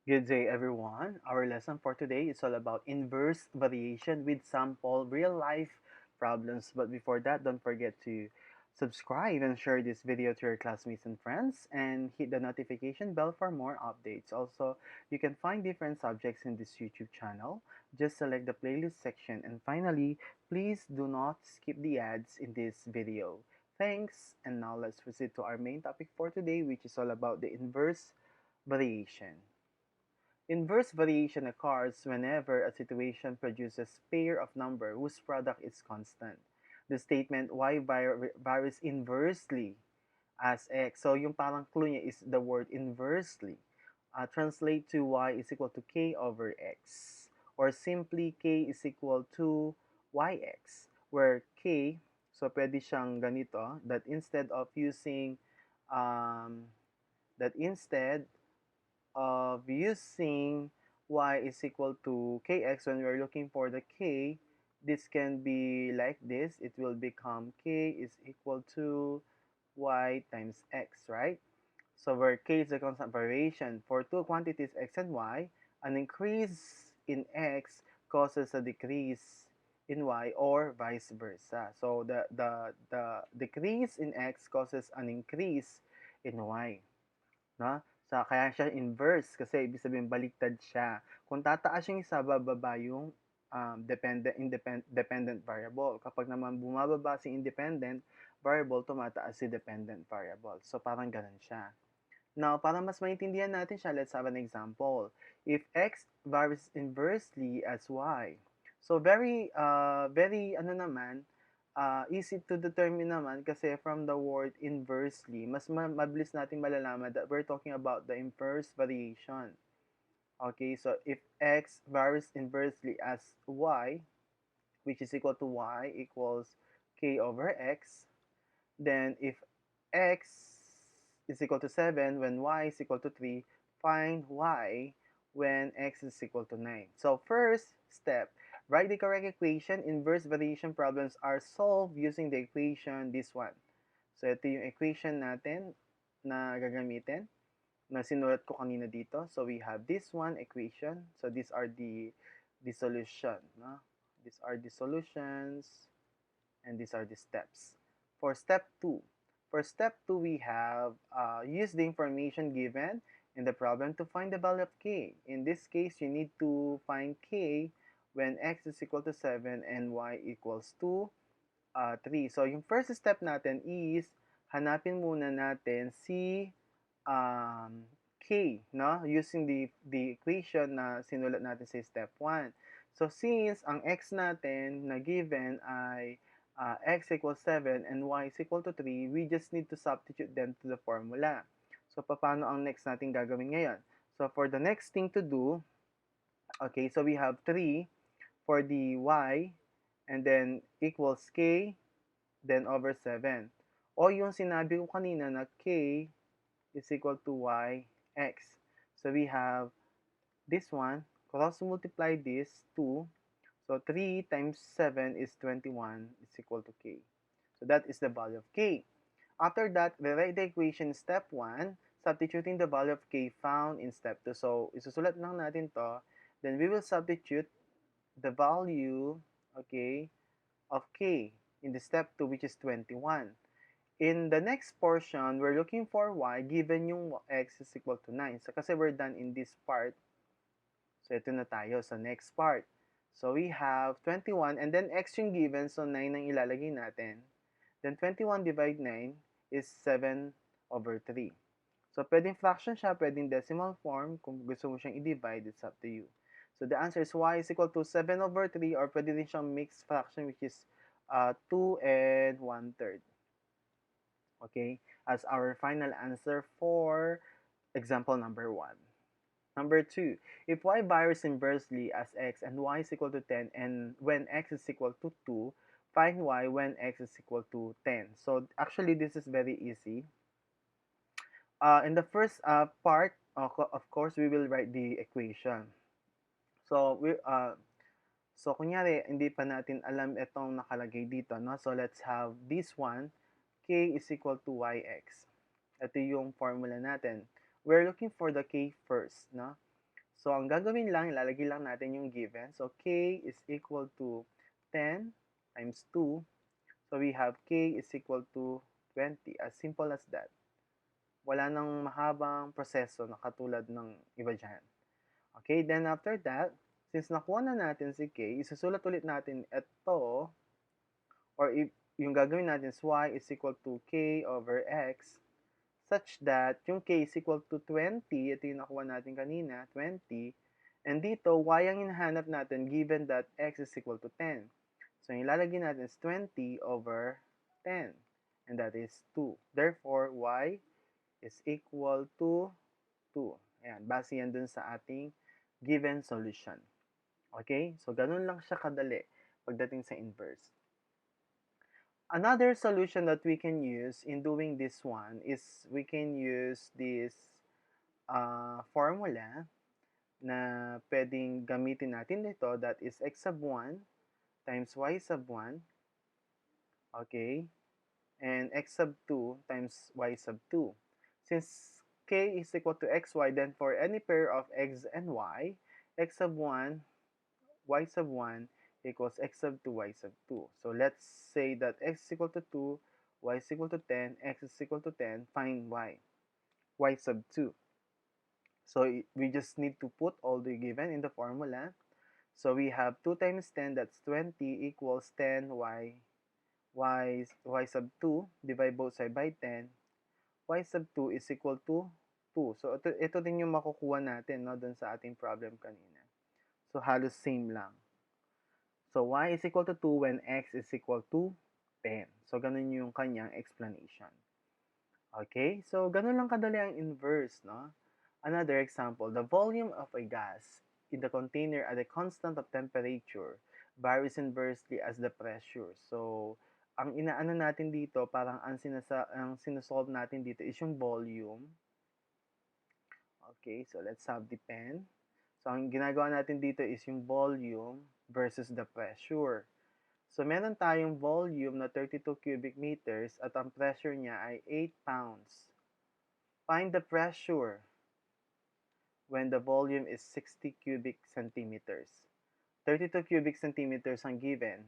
Good day, everyone. Our lesson for today is all about inverse variation with sample real life problems. But before that, don't forget to subscribe and share this video to your classmates and friends and hit the notification bell for more updates. Also, you can find different subjects in this YouTube channel. Just select the playlist section. And finally, please do not skip the ads in this video. Thanks. And now let's proceed to our main topic for today, which is all about the inverse variation. Inverse variation occurs whenever a situation produces pair of number whose product is constant. The statement y varies inversely as x. So yung parang clue niya is the word inversely. Translate to y is equal to k over x. Or simply k is equal to yx. Where k, so pwede siyang ganito, that instead of using um, that instead of using y is equal to kx when we're looking for the k, this can be like this. It will become k is equal to y times x, right? So where k is the constant variation for two quantities x and y, an increase in x causes a decrease in y or vice versa. So the decrease in x causes an increase in y. No? Kaya siya inverse kasi ibig sabihin baliktad siya. Kung tataas yung isa, bababa yung dependent variable. Kapag naman bumababa si independent variable, tumataas si dependent variable. So, parang ganun siya. Now, para mas maintindihan natin siya, let's have an example. If x varies inversely as y, so very naman, easy to determine naman kasi from the word inversely, mas mabilis natin malalaman that we're talking about the inverse variation. Okay, so if x varies inversely as y, which is equal to y equals k over x, then if x is equal to 7 when y is equal to 3, find y when x is equal to 9. So first step, write the correct equation. Inverse variation problems are solved using the equation, this one. So ito yung equation natin na gagamitin na sinulat ko kanina dito. So we have this one equation. So these are the solution. No? These are the solutions and these are the steps. For step 2, we have use the information given in the problem to find the value of k. In this case, you need to find k when x is equal to 7 and y equals to 3. So, yung first step natin is hanapin muna natin si k, no? Using the equation na sinulat natin sa step 1. So, since ang x natin na given ay x equals 7 and y is equal to 3, we just need to substitute them to the formula. So, paano ang next natin gagawin ngayon? So, for the next thing to do, okay, so we have 3 for the y, and then equals k, then over 7. O yung sinabi ko kanina na k is equal to y, x. So, we have this one, cross multiply this, 2. So, 3 times 7 is 21 is equal to k. So, that is the value of k. After that, rewrite the equation step 1, substituting the value of k found in step 2. So, isusulat lang natin to. Then, we will substitute the value, okay, of k in the step 2, which is 21. In the next portion, we're looking for y given yung x is equal to 9. So, kasi we're done in this part. So, ito na tayo sa next part. So, we have 21 and then x yung given. So, 9 ang ilalagay natin. Then, 21 divide 9 is 7 over 3. So, pwedeng fraction siya, pwedeng decimal form. Kung gusto mo siyang i-divide, it's up to you. So, the answer is y is equal to 7 over 3 or pwede din siyang mixed fraction which is 2 and 1/3. Okay? As our final answer for example number 1. Number 2, if y varies inversely as x and y is equal to 10 and when x is equal to 2, find y when x is equal to 10. So actually this is very easy. In the first part, of course, we will write the equation. So kunyari hindi pa natin alam itong nakalagay dito, no? So let's have this one, k is equal to yx. Ito yung formula natin. We're looking for the k first, no? So, ang gagawin lang, ilalagay lang natin yung given. So, k is equal to 10 times 2. So, we have k is equal to 20. As simple as that. Wala nang mahabang proseso na katulad ng iba dyan. Okay, then after that, since nakuha na natin si k, isusulat ulit natin ito, or if yung gagawin natin is y is equal to k over x, such that yung k is equal to 20, ito yung nakuha natin kanina, 20, and dito, y ang hinahanap natin given that x is equal to 10. So, yung ilalagay natin is 20 over 10, and that is 2. Therefore, y is equal to 2. Ayan, base yan dun sa ating given solution. Okay? So, ganun lang siya kadali pagdating sa inverse. Another solution that we can use in doing this one is we can use this formula na pwedeng gamitin natin dito, that is x sub 1 times y sub 1, okay, and x sub 2 times y sub 2. Since k is equal to xy, then for any pair of x and y, x sub 1, y sub 1 equals x sub 2, y sub 2. So let's say that x is equal to 2, y is equal to 10, x is equal to 10, find y sub 2. So we just need to put all the given in the formula. So we have 2 times 10, that's 20, equals 10y, y sub 2, divide both side by 10, y sub 2 is equal to 2. So ito din yung makukuha natin, no, dun sa ating problem kanina. So halos same lang. So y is equal to 2 when x is equal to 10. So ganun yung kanyang explanation. Okay? So ganun lang kadali ang inverse, no? Another example, the volume of a gas in the container at a constant of temperature varies inversely as the pressure. So, ang inaano natin dito, parang ang sinasolve natin dito is yung volume. Okay, so let's have the pen. So, ang ginagawa natin dito is yung volume versus the pressure. So, meron tayong volume na 32 cubic meters at ang pressure niya ay 8 pounds. Find the pressure when the volume is 60 cubic centimeters. 32 cubic centimeters ang given.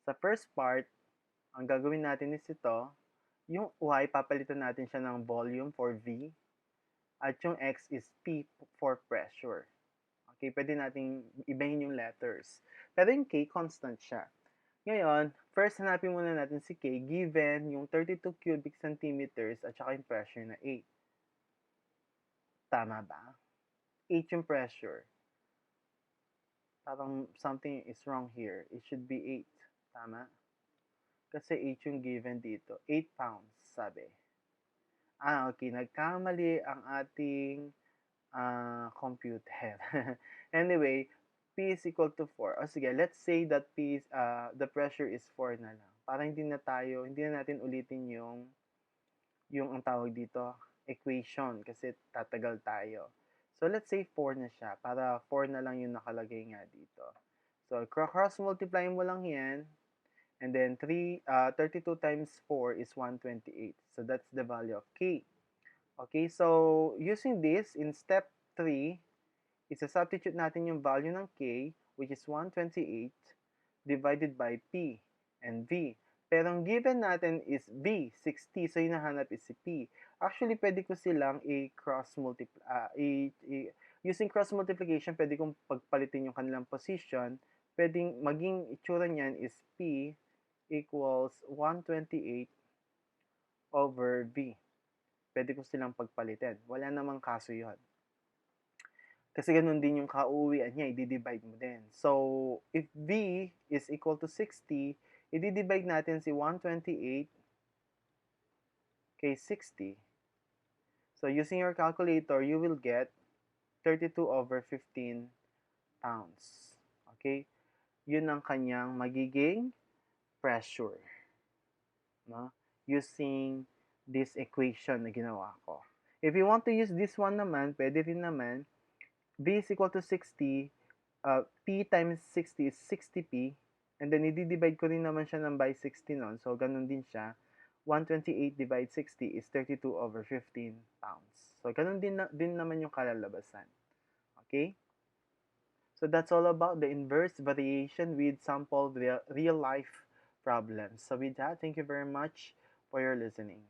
Sa first part, ang gagawin natin is ito, yung y, papalitan natin siya ng volume for V, at yung x is P for pressure. Okay, pwede natin ibahin yung letters. Pero yung K, constant siya. Ngayon, first hanapin muna natin si K given yung 32 cubic centimeters at saka yung pressure na 8. Tama ba? 8 yung pressure. Parang something is wrong here. It should be 8. Tama? Kasi 8 yung given dito. 8 pounds, sabi. Okay. Nagkamali ang ating computer. Anyway, P is equal to 4. O sige, let's say that P is, the pressure is 4 na lang. Para hindi na natin ulitin yung ang tawag dito, equation, kasi tatagal tayo. So, let's say 4 na siya, para 4 na lang yung nakalagay nga dito. So, cross-multiply mo lang yan, and then 32 times 4 is 128. So, that's the value of K. Okay, so, using this, in step 3, isa-substitute natin yung value ng K, which is 128, divided by P and V. Pero ang given natin is V, 60. So, hinahanap is si P. Actually, pwede ko silang using cross multiplication, pwede kong pagpalitin yung kanilang position. Pwedeng maging itsura niyan is P equals 128 over V. Pwede ko silang pagpalitin. Wala namang kaso yon. Kasi ganun din yung kauuwian niya, i-divide mo din. So, if V is equal to 60, i-divide natin si 128 kay 60. So, using your calculator, you will get 32 over 15 pounds. Okay? Yun ang kanyang magiging pressure. No? Using this equation na ginawa ko. If you want to use this one naman, pwede rin naman, V is equal to 60, P times 60 is 60P, and then i-divide ko rin naman siya ng by 60 nun, so ganun din siya. 128 divide 60 is 32 over 15 pounds. So, ganun din naman yung kalalabasan. Okay? So that's all about the inverse variation with sample real life problems. So with that, thank you very much for your listening.